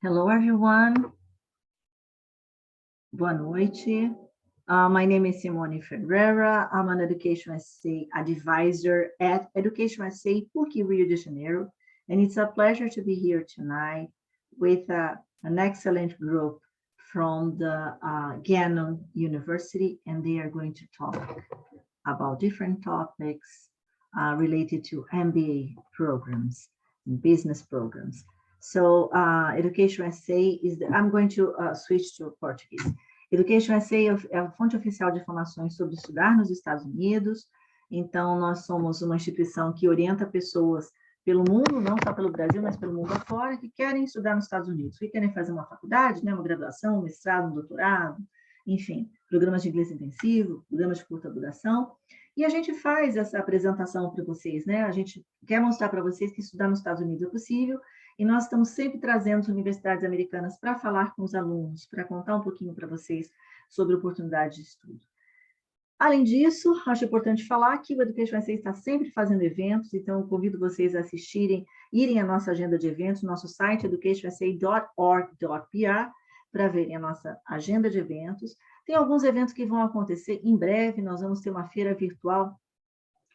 Hello, everyone. Boa noite. My name is Simone Ferreira. I'm an EducationUSA advisor at EducationUSA PUC Rio de Janeiro, and it's a pleasure to be here tonight with an excellent group from the Gannon University, and they are going to talk about different topics related to MBA programs and business programs. So EducationUSA is, I'm going to switch to Portuguese. EducationUSA é a fonte oficial de informações sobre estudar nos Estados Unidos. Então, nós somos uma instituição que orienta pessoas pelo mundo, não só pelo Brasil, mas pelo mundo afora, que querem estudar nos Estados Unidos, que querem fazer uma faculdade, né, uma graduação, um mestrado, um doutorado, enfim, programas de inglês intensivo, programas de curta duração. E a gente faz essa apresentação para vocês, né? A gente quer mostrar para vocês que estudar nos Estados Unidos é possível, e nós estamos sempre trazendo as universidades americanas para falar com os alunos, para contar um pouquinho para vocês sobre oportunidades de estudo. Além disso, acho importante falar que o EducationUSA está sempre fazendo eventos, então eu convido vocês a assistirem, irem à nossa agenda de eventos, nosso site educationusa.org.br, para verem a nossa agenda de eventos. Tem alguns eventos que vão acontecer em breve, nós vamos ter uma feira virtual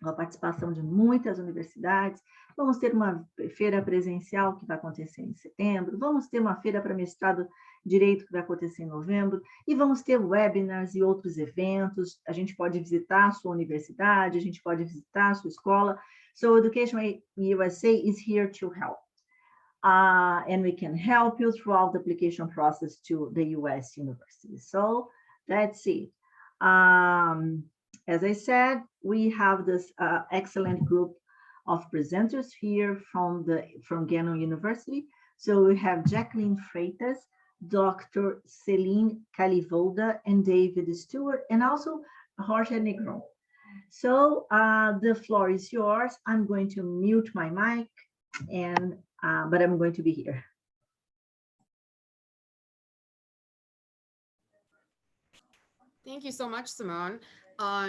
com a participação de muitas universidades, vamos ter uma feira presencial que vai acontecer em setembro, vamos ter uma feira para mestrado direito que vai acontecer em novembro, e vamos ter webinars e outros eventos, a gente pode visitar a sua universidade, a gente pode visitar a sua escola, so EducationUSA is here to help. And we can help you throughout the application process to the US university. So that's it. As I said, we have this excellent group of presenters here from Gannon University. So we have Jacqueline Freitas, Dr. Celine Calivolda, and David Stewart, and also Jorge Negron. So the floor is yours. I'm going to mute my mic, and but I'm going to be here. Thank you so much, Simone.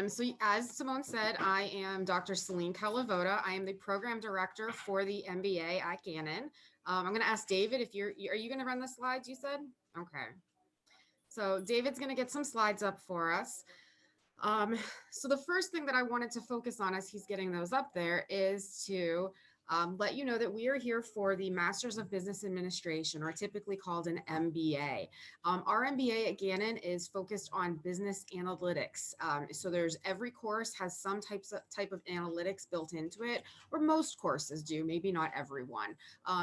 So as Simone said, I am Dr. Celine Calivoda. I am the program director for the MBA at Gannon. I'm going to ask David if are you going to run the slides, you said? Okay. So David's going to get some slides up for us. So the first thing that I wanted to focus on as he's getting those up there is to let you know that we are here for the Masters of Business Administration, or typically called an MBA. Our MBA at Gannon is focused on business analytics. So every course has some type of analytics built into it, or most courses do, maybe not everyone.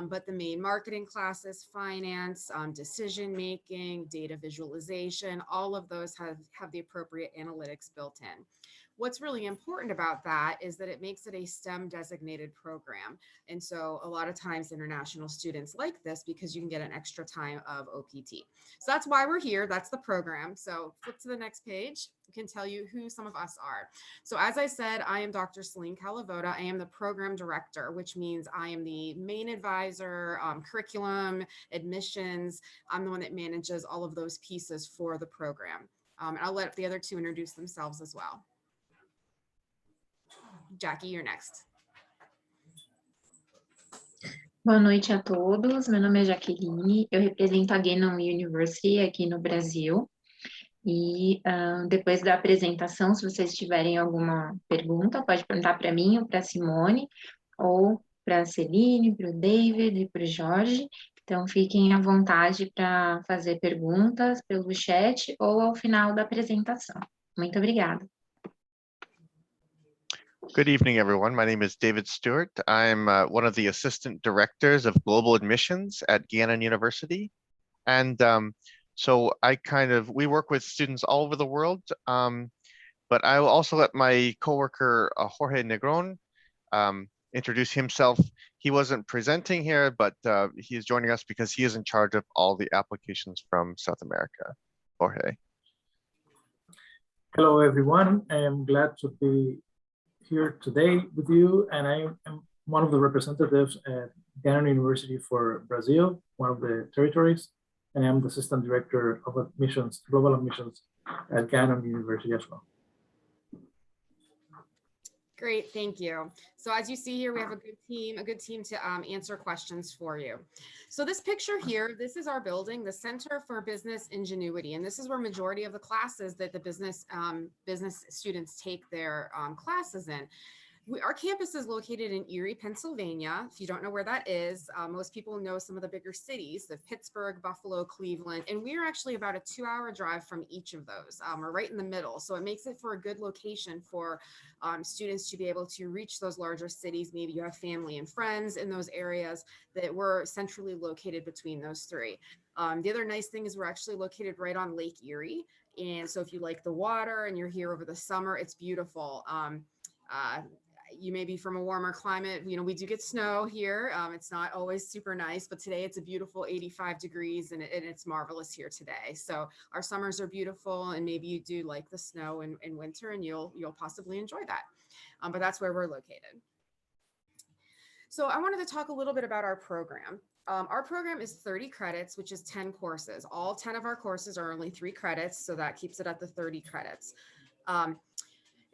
But the main marketing classes, finance, decision-making, data visualization, all of those have the appropriate analytics built in. What's really important about that is that it makes it a STEM designated program. And so a lot of times international students like this because you can get an extra time of OPT. So that's why we're here. That's the program. So flip to the next page. I can tell you who some of us are. So as I said, I am Dr. Celine Calivoda. I am the program director, which means I am the main advisor, curriculum, admissions. I'm the one that manages all of those pieces for the program. And I'll let the other two introduce themselves as well. Jackie, you're next. Boa noite a todos, meu nome é Jaqueline, eu represento a Gannon University aqui no Brasil, e depois da apresentação, se vocês tiverem alguma pergunta, pode perguntar para mim ou para a Simone, ou para a Celine, para o David e para o Jorge, então fiquem à vontade para fazer perguntas pelo chat ou ao final da apresentação. Muito obrigada. Good evening, everyone. My name is David Stewart. I'm one of the assistant directors of global admissions at Gannon University. And so we work with students all over the world, but I will also let my coworker, Jorge Negron, introduce himself. He wasn't presenting here, but he is joining us because he is in charge of all the applications from South America. Jorge. Hello, everyone. I am glad to be here today with you, and I am one of the representatives at Gannon University for Brazil, one of the territories, and I'm the assistant director of admissions, global admissions at Gannon University as well. Great, thank you. So as you see here, we have a good team to answer questions for you. So this picture here, this is our building, the Center for Business Ingenuity, and this is where majority of the classes that the business students take their classes in. Our campus is located in Erie, Pennsylvania. If you don't know where that is, most people know some of the bigger cities of Pittsburgh, Buffalo, Cleveland, and we're actually about a 2-hour drive from each of those. We're right in the middle, so it makes it for a good location for students to be able to reach those larger cities. Maybe you have family and friends in those areas that we're centrally located between those three. The other nice thing is we're actually located right on Lake Erie, and so if you like the water and you're here over the summer, it's beautiful. You may be from a warmer climate. You know, we do get snow here. It's not always super nice, but today it's a beautiful 85 degrees and it's marvelous here today. So our summers are beautiful, and maybe you do like the snow in winter, and you'll possibly enjoy that. But that's where we're located. So I wanted to talk a little bit about our program. Our program is 30 credits, which is 10 courses. All 10 of our courses are only 3 credits, so that keeps it at the 30 credits.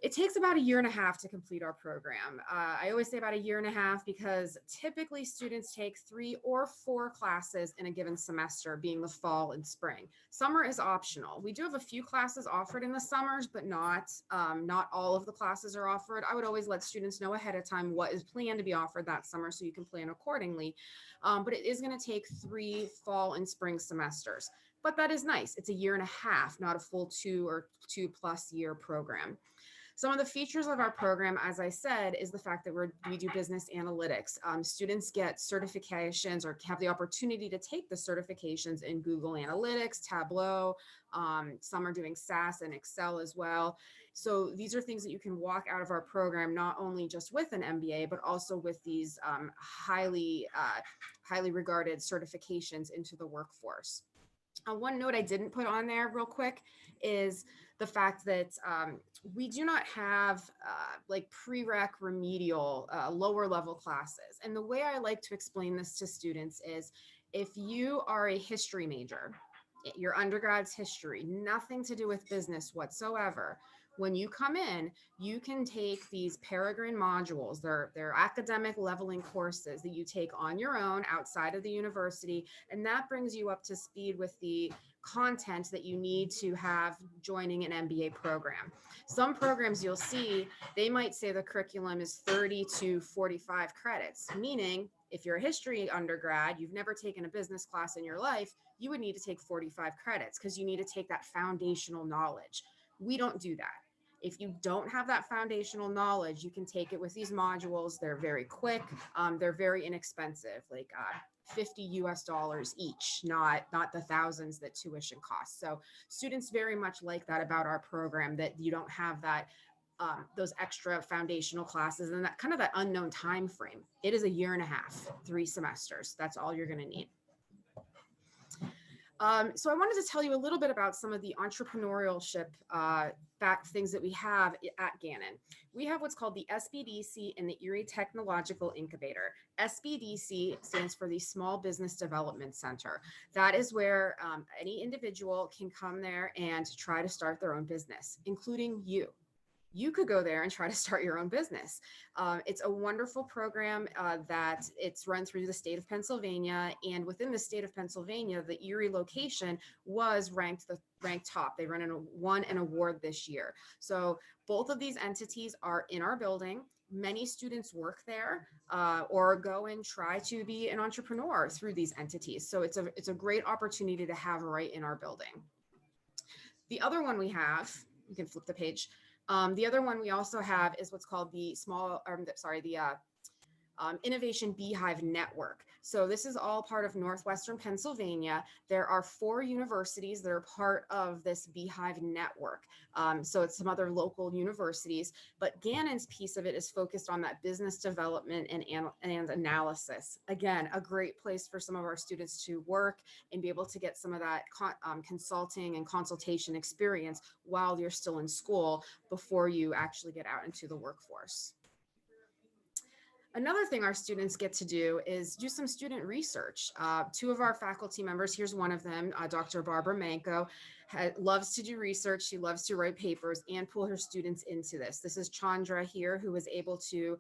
It takes about 1.5 years to complete our program. I always say about 1.5 years because typically students take 3 or 4 classes in a given semester, being the fall and spring. Summer is optional. We do have a few classes offered in the summers, but not all of the classes are offered. I would always let students know ahead of time what is planned to be offered that summer so you can plan accordingly. But it is going to take 3 fall and spring semesters. But that is nice. It's 1.5 years, not a full 2 or 2+ year program. Some of the features of our program, as I said, is the fact that we do business analytics. Students get certifications or have the opportunity to take the certifications in Google Analytics, Tableau. Some are doing SAS and Excel as well. So these are things that you can walk out of our program, not only just with an MBA, but also with these highly regarded certifications into the workforce. One note I didn't put on there real quick is the fact that we do not have like prereq remedial lower level classes. And the way I like to explain this to students is if you are a history major, your undergrad's history, nothing to do with business whatsoever. When you come in, you can take these Peregrine modules. They're academic leveling courses that you take on your own outside of the university, and that brings you up to speed with the content that you need to have joining an MBA program. Some programs you'll see, they might say the curriculum is 30 to 45 credits, meaning if you're a history undergrad, you've never taken a business class in your life, you would need to take 45 credits because you need to take that foundational knowledge. We don't do that. If you don't have that foundational knowledge, you can take it with these modules. They're very quick. They're very inexpensive, like $50 each, not the thousands that tuition costs. So students very much like that about our program, that you don't have that those extra foundational classes and that kind of that unknown time frame. It is 1.5 years, 3 semesters. That's all you're going to need. So I wanted to tell you a little bit about some of the entrepreneurship things that we have at Gannon. We have what's called the Sbdc and the Erie Technological Incubator. Sbdc stands for the Small Business Development Center. That is where any individual can come there and try to start their own business, including you. You could go there and try to start your own business. It's a wonderful program that it's run through the state of Pennsylvania, and within the state of Pennsylvania, the Erie location was ranked top. They won an award this year. So both of these entities are in our building. Many students work there or go and try to be an entrepreneur through these entities. So it's a great opportunity to have right in our building. The other one we have, you can flip the page. The other one we also have is what's called the Innovation Beehive Network. So this is all part of Northwestern Pennsylvania. There are 4 universities that are part of this Beehive Network. So it's some other local universities, but Gannon's piece of it is focused on that business development and analysis. Again, a great place for some of our students to work and be able to get some of that consulting and consultation experience while you're still in school before you actually get out into the workforce. Another thing our students get to do is do some student research. 2 of our faculty members, here's one of them, Dr. Barbara Manko, loves to do research. She loves to write papers and pull her students into this. This is Chandra here, who was able to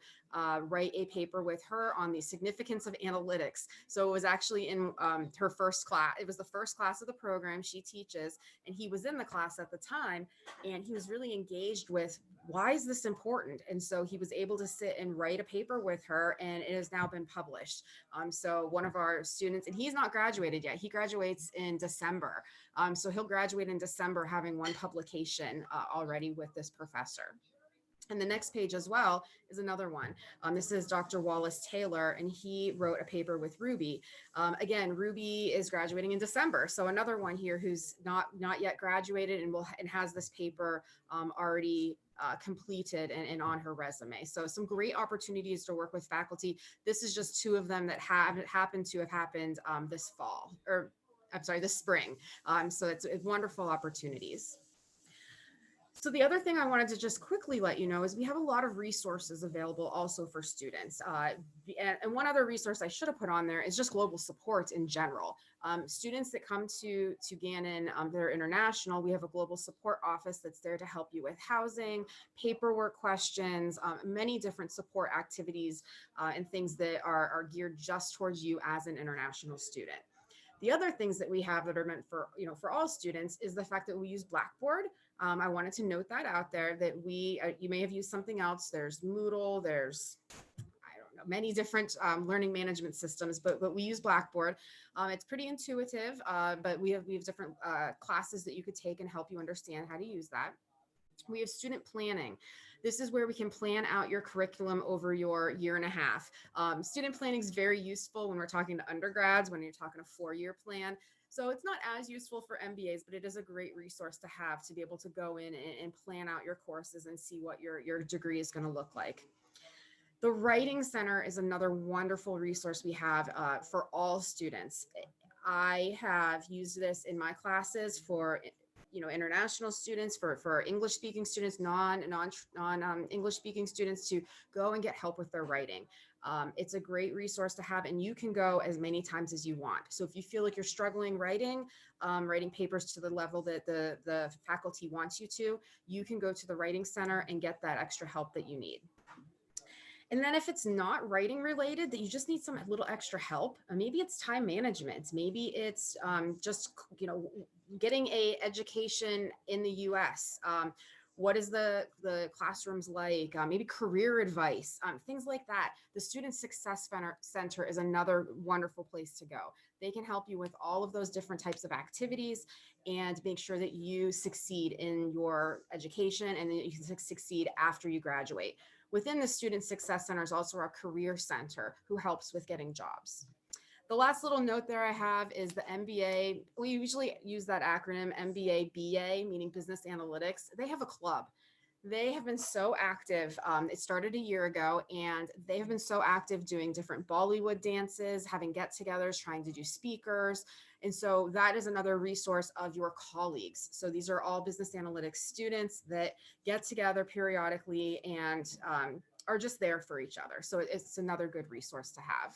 write a paper with her on the significance of analytics. So it was actually in her first class. It was the first class of the program she teaches, and he was in the class at the time, and he was really engaged with, why is this important? And so he was able to sit and write a paper with her, and it has now been published. So one of our students, and he's not graduated yet, he graduates in December. So he'll graduate in December having one publication already with this professor. And the next page as well is another one. This is Dr. Wallace Taylor, and he wrote a paper with Ruby. Again, Ruby is graduating in December. So another one here who's not yet graduated and has this paper already completed and on her resume. So some great opportunities to work with faculty. This is just two of them that have happened to have happened this fall, or I'm sorry, this spring. So it's wonderful opportunities. So the other thing I wanted to just quickly let you know is we have a lot of resources available also for students. And one other resource I should have put on there is just global support in general. Students that come to Gannon, they're international, we have a global support office that's there to help you with housing, paperwork questions, many different support activities and things that are geared just towards you as an international student. The other things that we have that are meant for, for all students is the fact that we use Blackboard. I wanted to note that out there, that you may have used something else. There's Moodle, there's, I don't know, many different learning management systems, but we use Blackboard. It's pretty intuitive, but we have different classes that you could take and help you understand how to use that. We have student planning. This is where we can plan out your curriculum over your year and a half. Student planning is very useful when we're talking to undergrads, when you're talking a 4-year plan. So it's not as useful for MBAs, but it is a great resource to have to be able to go in and plan out your courses and see what your degree is going to look like. The Writing Center is another wonderful resource we have for all students. I have used this in my classes for international students, for English speaking students, non English speaking students, to go and get help with their writing. It's a great resource to have, and you can go as many times as you want. So if you feel like you're struggling writing papers to the level that the faculty wants you to, you can go to the Writing Center and get that extra help that you need. And then if it's not writing related, that you just need some little extra help, maybe it's time management, maybe it's just, getting a education in the US. What is the classrooms like? Maybe career advice, things like that. The Student Success Center is another wonderful place to go. They can help you with all of those different types of activities and make sure that you succeed in your education and that you can succeed after you graduate. Within the Student Success Center is also our Career Center, who helps with getting jobs. The last little note there I have is the MBA. We usually use that acronym MBA BA, meaning Business Analytics. They have a club. They have been so active. It started a year ago, and they have been so active doing different Bollywood dances, having get-togethers, trying to do speakers. And so that is another resource of your colleagues. So these are all business analytics students that get together periodically and are just there for each other. So it's another good resource to have.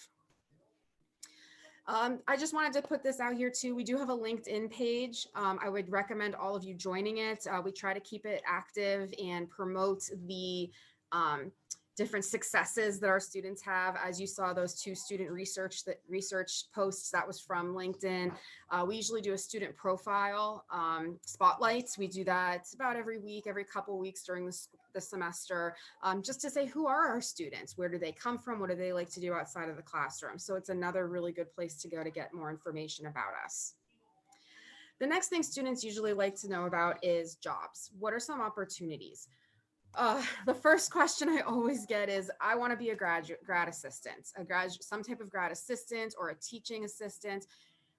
I just wanted to put this out here too. We do have a LinkedIn page. I would recommend all of you joining it. We try to keep it active and promote the different successes that our students have. As you saw, those 2 student research posts, that was from LinkedIn. We usually do a student profile spotlights. We do that about every week, every couple weeks during the semester, just to say, who are our students? Where do they come from? What do they like to do outside of the classroom? So it's another really good place to go to get more information about us. The next thing students usually like to know about is jobs. What are some opportunities? The first question I always get is, I want to be a grad assistant, some type of grad assistant or a teaching assistant.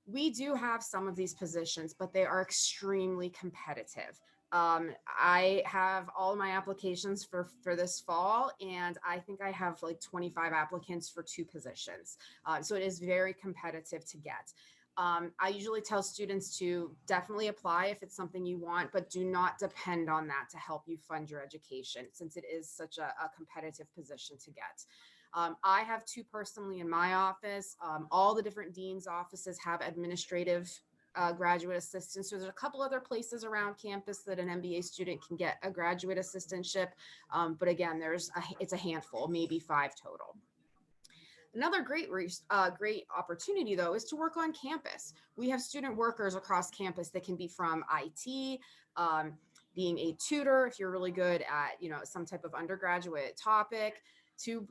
We do have some of these positions, but they are extremely competitive. I have all my applications for this fall, and I think I have like 25 applicants for 2 positions. So it is very competitive to get. I usually tell students to definitely apply if it's something you want, but do not depend on that to help you fund your education, since it is such a competitive position to get. I have 2 personally in my office. All the different dean's offices have administrative graduate assistant. So there's a couple other places around campus that an MBA student can get a graduate assistantship. But again, it's a handful, maybe 5 total. Another great opportunity, though, is to work on campus. We have student workers across campus that can be from IT, being a tutor, if you're really good at, some type of undergraduate topic, to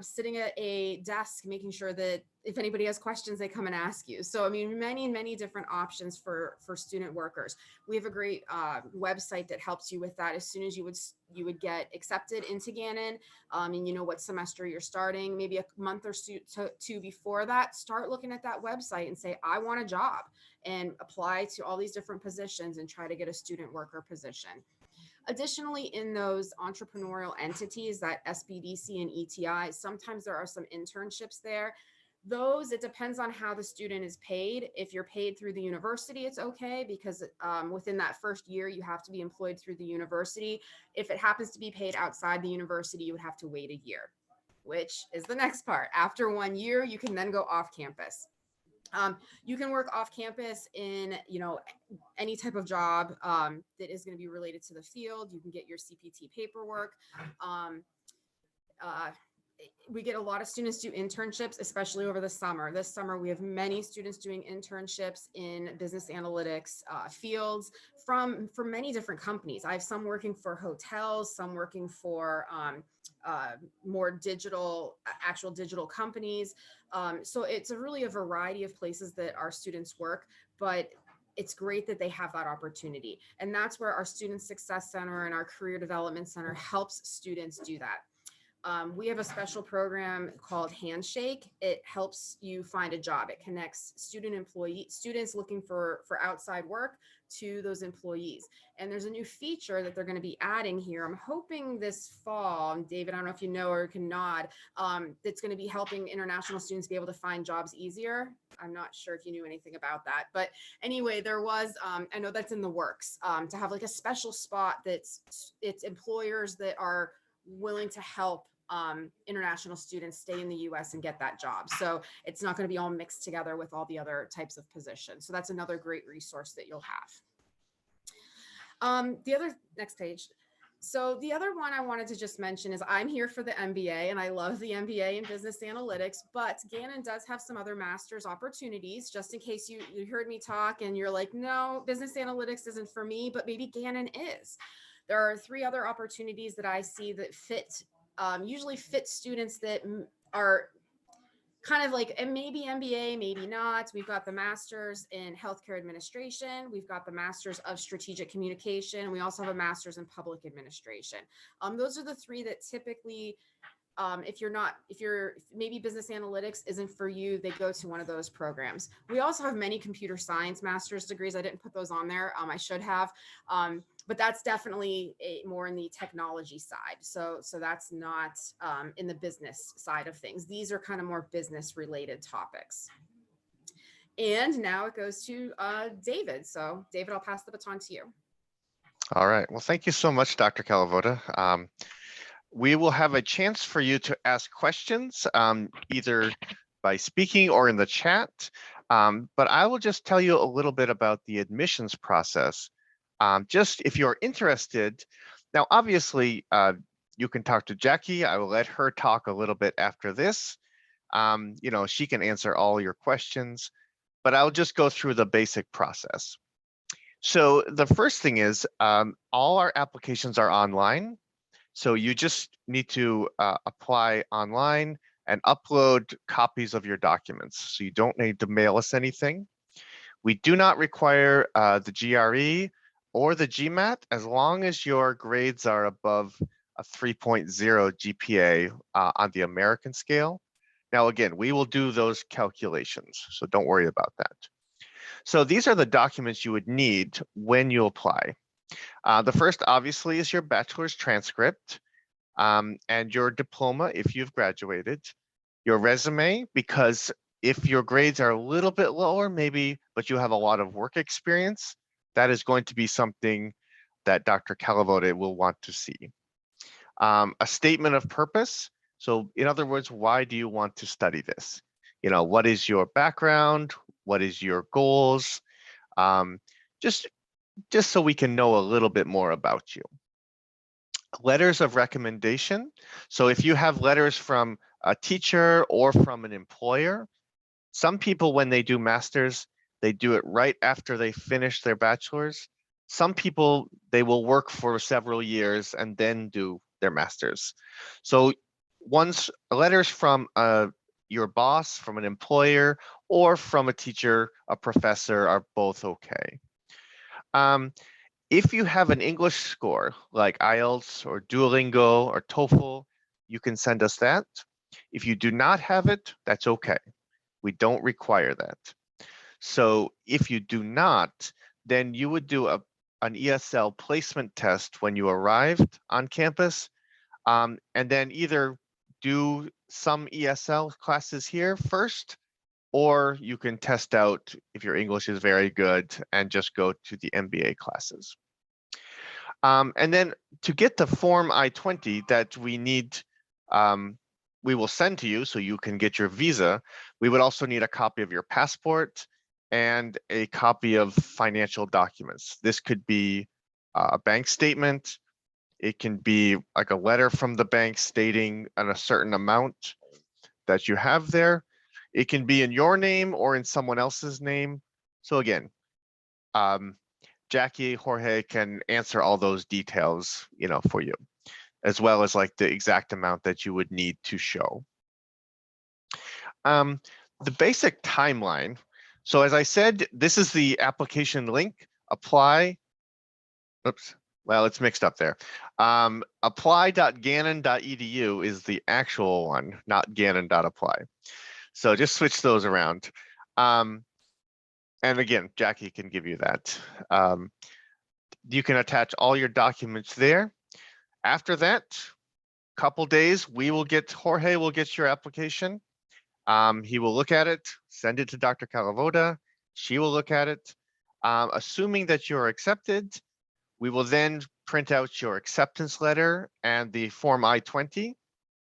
sitting at a desk, making sure that if anybody has questions, they come and ask you. So, I mean, many different options for student workers. We have a great website that helps you with that. As soon as you would get accepted into Gannon, and you know what semester you're starting, maybe a month or two before that, start looking at that website and say, I want a job, and apply to all these different positions and try to get a student worker position. Additionally, in those entrepreneurial entities, that Sbdc and ETI, sometimes there are some internships there. Those, it depends on how the student is paid. If you're paid through the university, it's okay, because within that first year, you have to be employed through the university. If it happens to be paid outside the university, you would have to wait a year, which is the next part. After 1 year, you can then go off campus. You can work off campus in, any type of job that is going to be related to the field. You can get your CPT paperwork. We get a lot of students do internships, especially over the summer. This summer, we have many students doing internships in business analytics fields from many different companies. I have some working for hotels, some working for more actual digital companies. So it's really a variety of places that our students work, but it's great that they have that opportunity. And that's where our Student Success Center and our Career Development Center helps students do that. We have a special program called Handshake. It helps you find a job. It connects students looking for outside work to those employees. And there's a new feature that they're going to be adding here. I'm hoping this fall, David, I don't know if you know or can nod, that's going to be helping international students be able to find jobs easier. I'm not sure if you knew anything about that, but anyway, there was, I know that's in the works, to have like a special spot it's employers that are willing to help international students stay in the US and get that job. So it's not going to be all mixed together with all the other types of positions. So that's another great resource that you'll have. The other next page. So the other one I wanted to just mention is I'm here for the MBA, and I love the MBA in business analytics, but Gannon does have some other master's opportunities, just in case you heard me talk and you're like, no, business analytics isn't for me, but maybe Gannon is. There are 3 other opportunities that I see that usually fit students that are kind of like, and maybe MBA, maybe not. We've got the master's in healthcare administration. We've got the master's of strategic communication. We also have a master's in public administration. Those are the 3 that typically, if maybe business analytics isn't for you, they go to one of those programs. We also have many computer science master's degrees. I didn't put those on there. I should have. But that's definitely more in the technology side. So that's not in the business side of things. These are kind of more business related topics. And now it goes to David. So David, I'll pass the baton to you. All right. Well, thank you so much, Dr. Calavoda. We will have a chance for you to ask questions either by speaking or in the chat. But I will just tell you a little bit about the admissions process. Just if you're interested, now obviously you can talk to Jackie. I will let her talk a little bit after this. She can answer all your questions, but I'll just go through the basic process. So the first thing is all our applications are online. So you just need to apply online and upload copies of your documents. So you don't need to mail us anything. We do not require the GRE or the GMAT as long as your grades are above a 3.0 GPA on the American scale. Now, again, we will do those calculations, so don't worry about that. So these are the documents you would need when you apply. The first, obviously, is your bachelor's transcript and your diploma if you've graduated, your resume, because if your grades are a little bit lower, maybe, but you have a lot of work experience, that is going to be something that Dr. Calavoda will want to see. A statement of purpose. So in other words, why do you want to study this? What is your background? What is your goals? just so we can know a little bit more about you. Letters of recommendation. So if you have letters from a teacher or from an employer, some people, when they do masters, they do it right after they finish their bachelor's. Some people, they will work for several years and then do their masters. So once letters from your boss, from an employer, or from a teacher, a professor are both okay. If you have an English score like IELTS or Duolingo or TOEFL, you can send us that. If you do not have it, that's okay. We don't require that. So if you do not, then you would do an ESL placement test when you arrived on campus, and then either do some ESL classes here first, or you can test out if your English is very good and just go to the MBA classes. And then to get the Form I-20 that we need, we will send to you so you can get your visa, we would also need a copy of your passport and a copy of financial documents. This could be a bank statement. It can be like a letter from the bank stating a certain amount that you have there. It can be in your name or in someone else's name. So again, Jackie, Jorge can answer all those details, for you, as well as like the exact amount that you would need to show. The basic timeline. So as I said, this is the application link, apply. Oops, well, it's mixed up there. Apply.gannon.edu is the actual one, not gannon.apply. So just switch those around. And again, Jackie can give you that. You can attach all your documents there. After that, couple days, Jorge will get your application. He will look at it, send it to Dr. Calavoda. She will look at it. Assuming that you're accepted, we will then print out your acceptance letter and the Form I-20,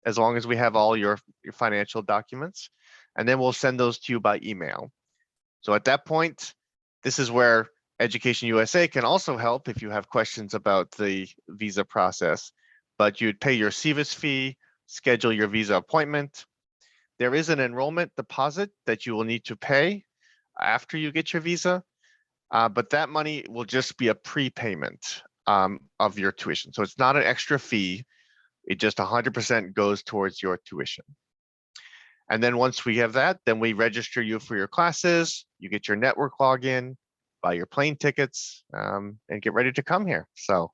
as long as we have all your financial documents, and then we'll send those to you by email. So at that point, this is where EducationUSA can also help if you have questions about the visa process, but you'd pay your CVIS fee, schedule your visa appointment. There is an enrollment deposit that you will need to pay after you get your visa, but that money will just be a prepayment of your tuition. So it's not an extra fee. It just 100% goes towards your tuition. And then once we have that, then we register you for your classes, you get your network login, buy your plane tickets, and get ready to come here. So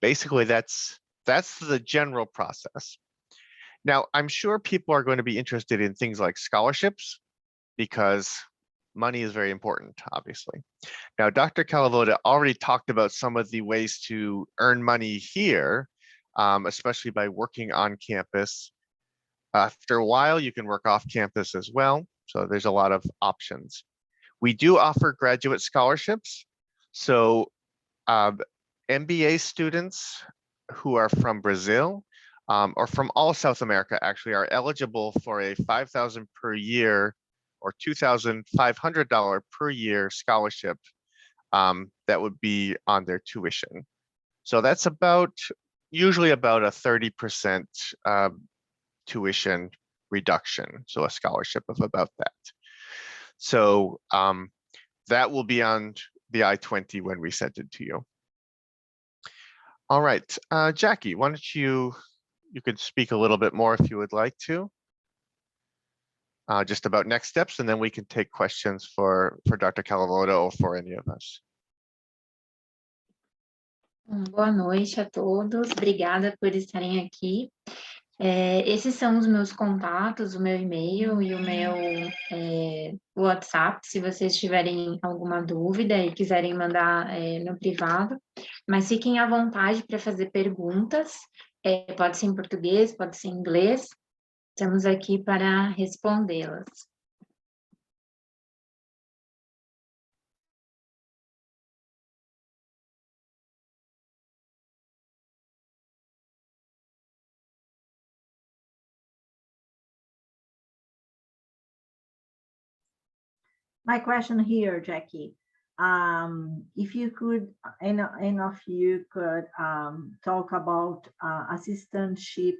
basically that's the general process. Now, I'm sure people are going to be interested in things like scholarships because money is very important, obviously. Now, Dr. Calavoda already talked about some of the ways to earn money here, especially by working on campus. After a while, you can work off campus as well. So there's a lot of options. We do offer graduate scholarships. So MBA students who are from Brazil or from all South America actually are eligible for a $5,000 per year or $2,500 per year scholarship that would be on their tuition. So that's usually about a 30% tuition reduction, so a scholarship of about that. So that will be on the I-20 when we send it to you. All right, Jackie, why don't you could speak a little bit more if you would like to, just about next steps, and then we can take questions for Dr. Calavoda or for any of us. Boa noite a todos, obrigada por estarem aqui. Esses são os meus contatos, o meu e-mail e o meu WhatsApp, se vocês tiverem alguma dúvida e quiserem mandar no privado. Mas fiquem à vontade para fazer perguntas, pode ser em português, pode ser em inglês, estamos aqui para respondê-las. My question here, Jackie. if you could, any of you could talk about assistantship,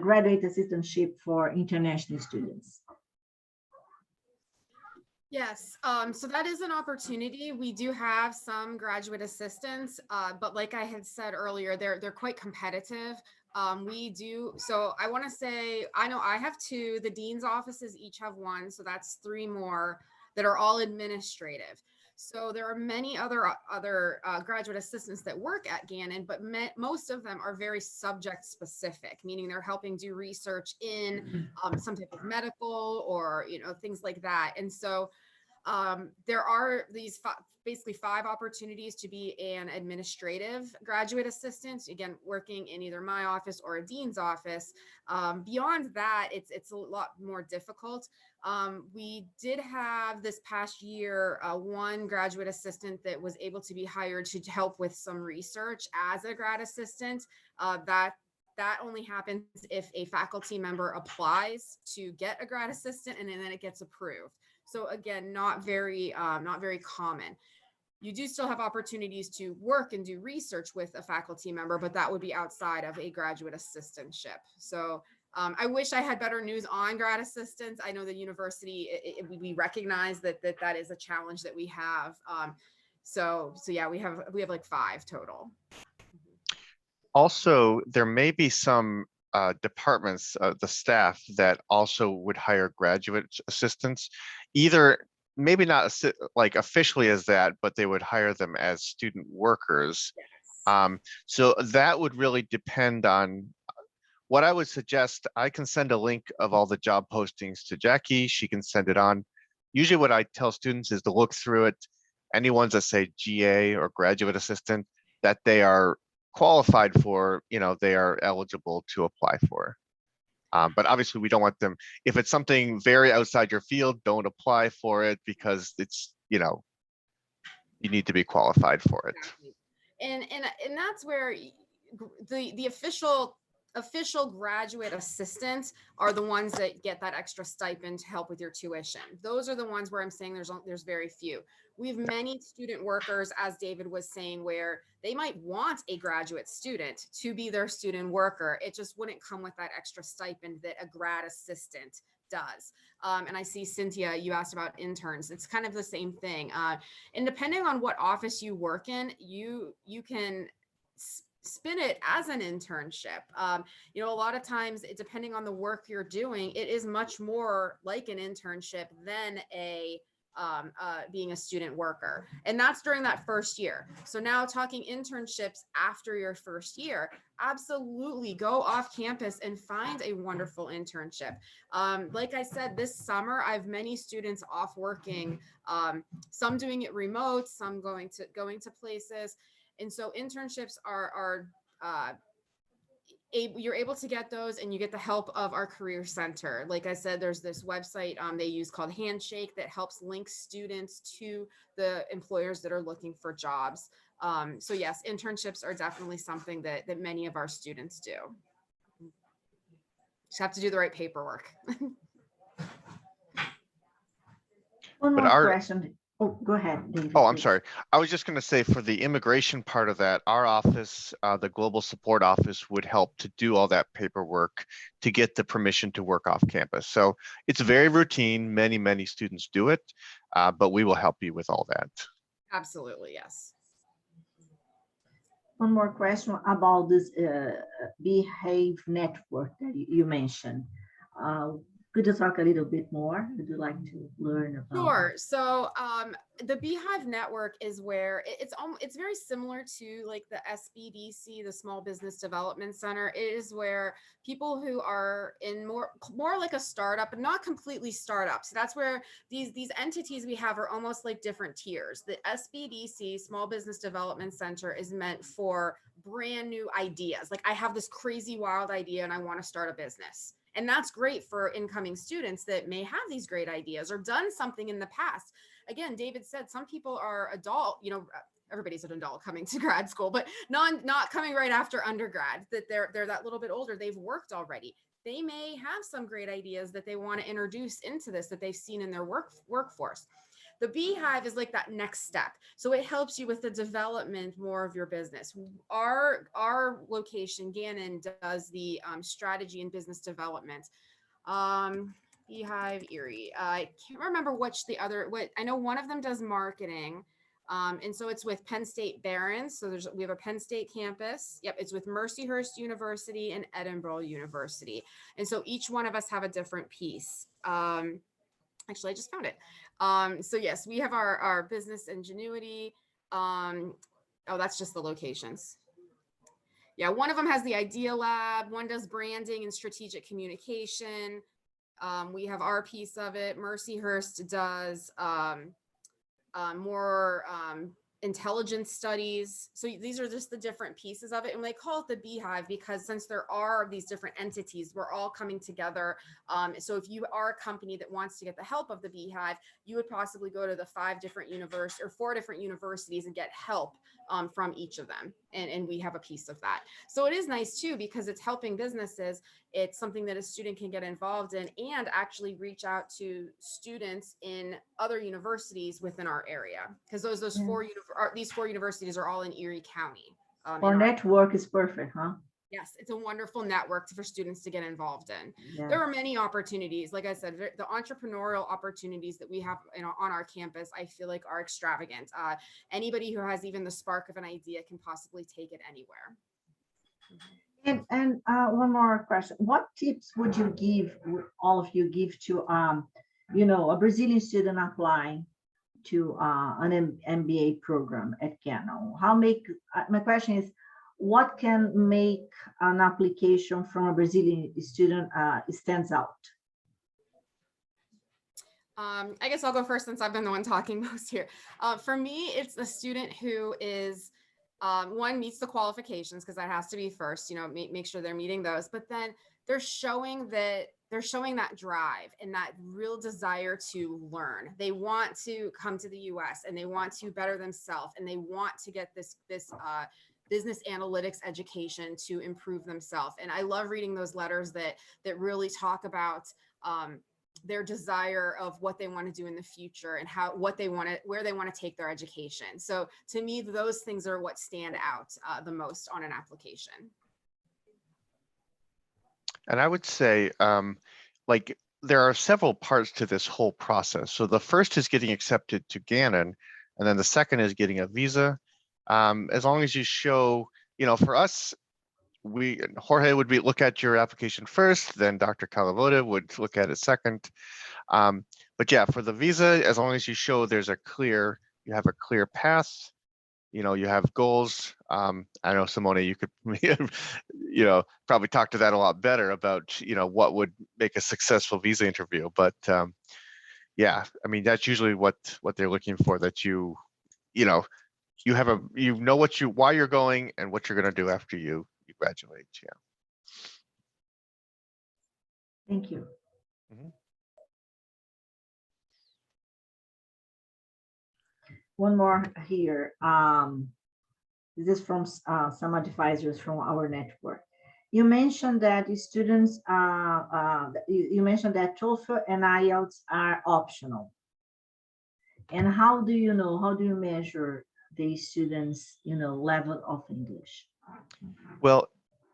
graduate assistantship for international students. Yes, so that is an opportunity. We do have some graduate assistants, but like I had said earlier, they're quite competitive. So I want to say, I know I have two, the dean's offices each have one, so that's three more that are all administrative. So there are many other graduate assistants that work at Gannon, but most of them are very subject specific, meaning they're helping do research in some type of medical or things like that. And so there are these basically 5 opportunities to be an administrative graduate assistant, again, working in either my office or a dean's office. Beyond that, it's a lot more difficult. We did have this past year, one graduate assistant that was able to be hired to help with some research as a grad assistant. That only happens if a faculty member applies to get a grad assistant and then it gets approved. So again, not very common. You do still have opportunities to work and do research with a faculty member, but that would be outside of a graduate assistantship. So I wish I had better news on grad assistants. I know the university, we recognize that is a challenge that we have. So yeah, we have like 5 total. Also, there may be some departments, the staff that also would hire graduate assistants, either maybe not like officially as that, but they would hire them as student workers. Yes. So that would really depend on what I would suggest. I can send a link of all the job postings to Jackie. She can send it on. Usually what I tell students is to look through it. Any ones that say GA or graduate assistant that they are qualified for, they are eligible to apply for. But obviously we don't want them, if it's something very outside your field, don't apply for it because it's, you need to be qualified for it. Exactly. And that's where the official graduate assistants are the ones that get that extra stipend to help with your tuition. Those are the ones where I'm saying there's very few. We have many student workers, as David was saying, where they might want a graduate student to be their student worker. It just wouldn't come with that extra stipend that a grad assistant does. And I see Cynthia, you asked about interns. It's kind of the same thing. And depending on what office you work in, you can spin it as an internship. A lot of times, depending on the work you're doing, it is much more like an internship than being a student worker. And that's during that first year. So now talking internships after your first year, absolutely go off campus and find a wonderful internship. Like I said, this summer, I have many students off working, some doing it remote, some going to places. And so internships are you're able to get those, and you get the help of our career center. Like I said, there's this website they use called Handshake that helps link students to the employers that are looking for jobs. So yes, internships are definitely something that many of our students do. Just have to do the right paperwork. One But more question. Oh, go ahead, David. Oh, I'm please. sorry. I was just going to say, for the immigration part of that, our office, the Global Support Office, would help to do all that paperwork to get the permission to work off campus. So it's very routine. Many, many students do it, but we will help you with all that. Absolutely, yes. One more question about this Beehive Network that you mentioned. Could you talk a little bit more? Would you like to learn about? Sure. So the Beehive Network is where it's very similar to like the Sbdc, the Small Business Development Center. It is where people who are in more like a startup, but not completely startup. So that's where these entities we have are almost like different tiers. The Sbdc, Small Business Development Center, is meant for brand new ideas. Like, I have this crazy wild idea and I want to start a business. And that's great for incoming students that may have these great ideas or done something in the past. Again, David said some people are adult, everybody's an adult coming to grad school, but not coming right after undergrad, that they're that little bit older, they've worked already. They may have some great ideas that they want to introduce into this that they've seen in their workforce. The Beehive is like that next step. So it helps you with the development more of your business. Our location, Gannon, does the strategy and business development. Beehive, Erie. I can't remember what I know one of them does marketing. And so it's with Penn State Barons. So we have a Penn State campus. Yep. It's with Mercyhurst University and Edinburgh University. And so each one of us have a different piece. Actually, I just found it. So yes, we have our business ingenuity. Oh, that's just the locations. Yeah. One of them has the Idea Lab. One does branding and strategic communication. We have our piece of it. Mercyhurst does more intelligence studies. So these are just the different pieces of it. And they call it the Beehive because since there are these different entities, we're all coming together. So if you are a company that wants to get the help of the Beehive, you would possibly go to the 4 different universities and get help from each of them. And we have a piece of that. So it is nice too, because it's helping businesses. It's something that a student can get involved in and actually reach out to students in other universities within our area. Because these 4 universities are all in Erie County. Our network is perfect, huh? Yes, it's a wonderful network for students to get involved in. Yes. There are many opportunities. Like I said, the entrepreneurial opportunities that we have on our campus, I feel like are extravagant. Anybody who has even the spark of an idea can possibly take it anywhere. And one more question. What tips would all of you give to, a Brazilian student applying to an MBA program at Gannon? My question is, what can make an application from a Brazilian student stands out? I guess I'll go first since I've been the one talking most here. For me, it's the student who is one, meets the qualifications, because that has to be first, make sure they're meeting those, but then they're showing that drive and that real desire to learn. They want to come to the US and they want to better themselves and they want to get this business analytics education to improve themselves. And I love reading those letters that really talk about their desire of what they want to do in the future and where they want to take their education. So to me, those things are what stand out the most on an application. And I would say, there are several parts to this whole process. So the first is getting accepted to Gannon, and then the second is getting a visa. As long as you show, for us, Jorge would look at your application first, then Dr. Calavoda would look at it second. But yeah, for the visa, as long as you show you have a clear path, you have goals. I know, Simone, you could, probably talk to that a lot better about, what would make a successful visa interview. But yeah, I mean, that's usually what they're looking for, that why you're going and what you're going to do after you graduate. Yeah. Thank you. Mm-hmm. One more here. This is from some advisors from our network. You mentioned that the students, you mentioned that TOEFL and IELTS are optional. And how do you measure the students, level of English? Well,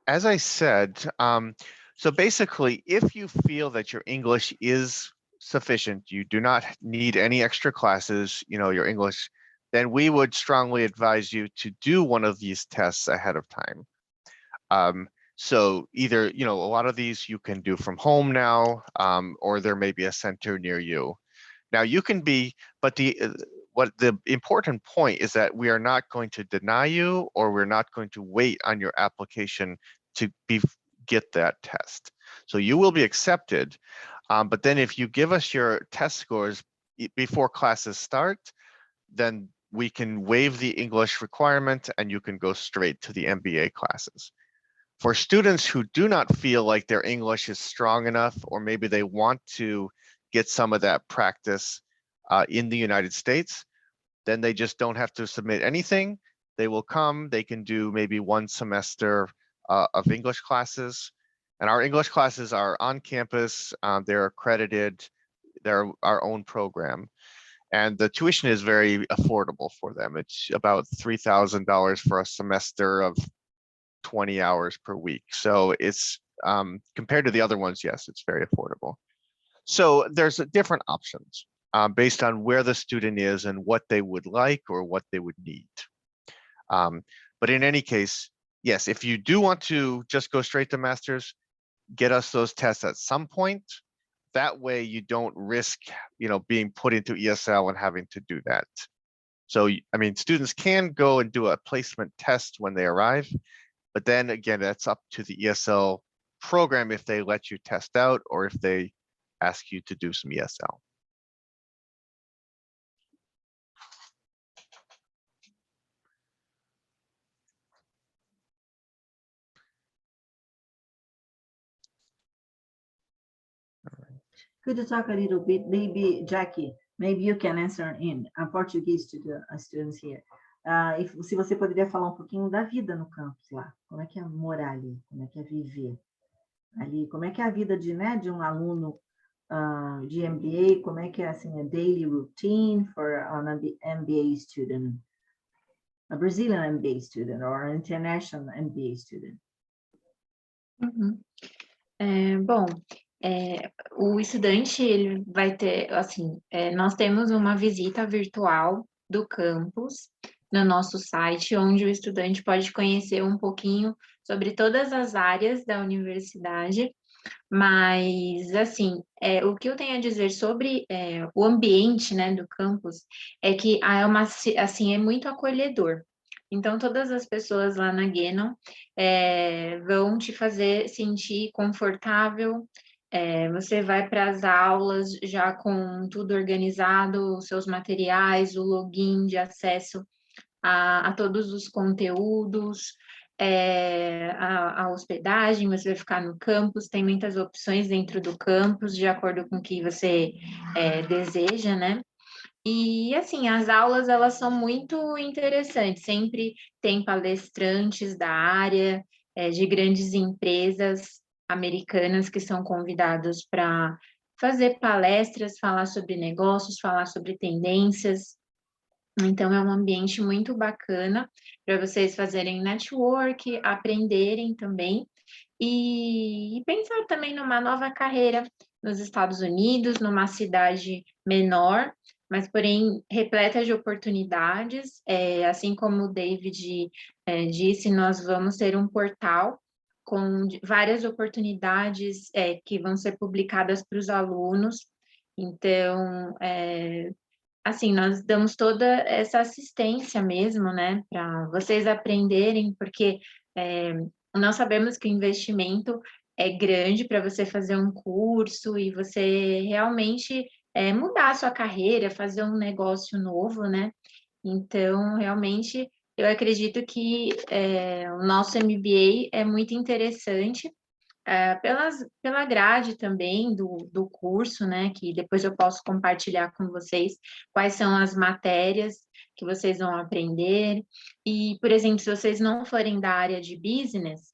as I said, so basically, if you feel that your English is sufficient, you do not need any extra classes, your English, then we would strongly advise you to do one of these tests ahead of time. So either, a lot of these you can do from home now, or there may be a center near you. Now you can but the important point is that we are not going to deny you, or we're not going to wait on your application to get that test. So you will be accepted, but then if you give us your test scores before classes start, then we can waive the English requirement and you can go straight to the MBA classes. For students who do not feel like their English is strong enough, or maybe they want to get some of that practice in the United States, then they just don't have to submit anything. They will come, they can do maybe one semester of English classes. And our English classes are on campus, they're accredited, they're our own program. And the tuition is very affordable for them. It's about $3,000 for a semester of 20 hours per week. So it's compared to the other ones, yes, it's very affordable. So there's different options based on where the student is and what they would like or what they would need. But in any case, yes, if you do want to just go straight to master's, get us those tests at some point. That way you don't risk, being put into ESL and having to do that. So, I mean, students can go and do a placement test when they arrive, but then again, that's up to the ESL program if they let you test out or if they ask you to do some ESL. Could you talk a little bit, maybe, Jackie, maybe you can answer in Portuguese to the students here. Se você poderia falar um pouquinho da vida no campus lá, como é que é morar ali, como é que é viver ali, como é que é a vida de um aluno de MBA, como é que é assim, a daily routine for an MBA student, a Brazilian MBA student or an international MBA student? Uhum. Bom, o estudante, ele vai ter, assim, nós temos uma visita virtual do campus no nosso site, onde o estudante pode conhecer um pouquinho sobre todas as áreas da universidade, mas, assim, o que eu tenho a dizer sobre o ambiente, né, do campus é que é muito acolhedor. Então, todas as pessoas lá na Gannon vão te fazer sentir confortável. Você vai para as aulas já com tudo organizado, os seus materiais, o login de acesso a todos os conteúdos, a hospedagem, você vai ficar no campus, tem muitas opções dentro do campus, de acordo com o que você deseja, né? E, assim, as aulas, elas são muito interessantes, sempre tem palestrantes da área, de grandes empresas americanas que são convidados para fazer palestras, falar sobre negócios, falar sobre tendências. Então, é um ambiente muito bacana para vocês fazerem network, aprenderem também e pensar também numa nova carreira nos Estados Unidos, numa cidade menor, mas porém repleta de oportunidades. Assim como o David disse, nós vamos ter um portal com várias oportunidades que vão ser publicadas para os alunos. Então, assim, nós damos toda essa assistência mesmo, né, para vocês aprenderem, porque nós sabemos que o investimento é grande para você fazer um curso e você realmente mudar a sua carreira, fazer um negócio novo, né? Então, realmente, eu acredito que o nosso MBA é muito interessante, pela grade também do curso, né, que depois eu posso compartilhar com vocês quais são as matérias que vocês vão aprender. E, por exemplo, se vocês não forem da área de business,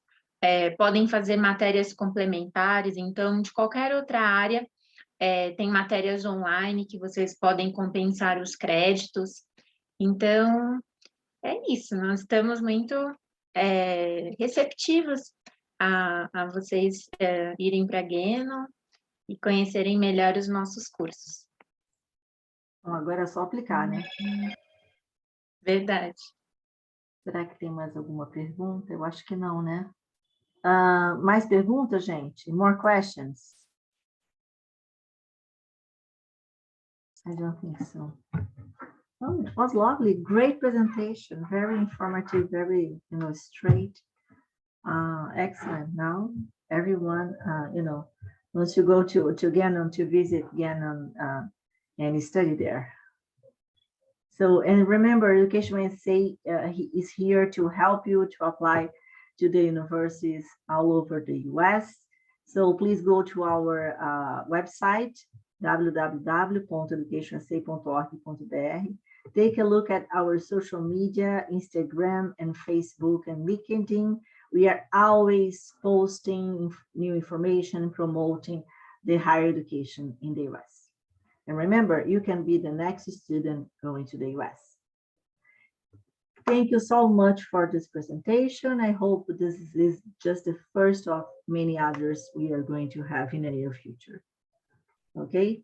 podem fazer matérias complementares, então, de qualquer outra área, tem matérias online que vocês podem compensar os créditos. Então, é isso, nós estamos muito receptivos a vocês irem para Gannon e conhecerem melhor os nossos cursos. Bom, agora é só aplicar, né? Verdade. Será que tem mais alguma pergunta? Eu acho que não, né? Mais perguntas, gente? More questions? I don't think so. Oh, it was lovely. Great presentation. Very informative, very, straight. Excellent. Now, everyone, once you go to Gannon, to visit Gannon and study there. So, and remember, EducationUSA is here to help you to apply to the universities all over the US. So please go to our website, www.educationusa.org.br. Take a look at our social media, Instagram and Facebook and LinkedIn. We are always posting new information and promoting the higher education in the US. And remember, you can be the next student going to the US. Thank you so much for this presentation. I hope this is just the first of many others we are going to have in the near future. Okay?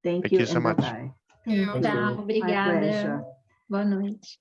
Thank you so and much. bye-bye. Thank you. Tchau, My obrigada. pleasure. Boa noite.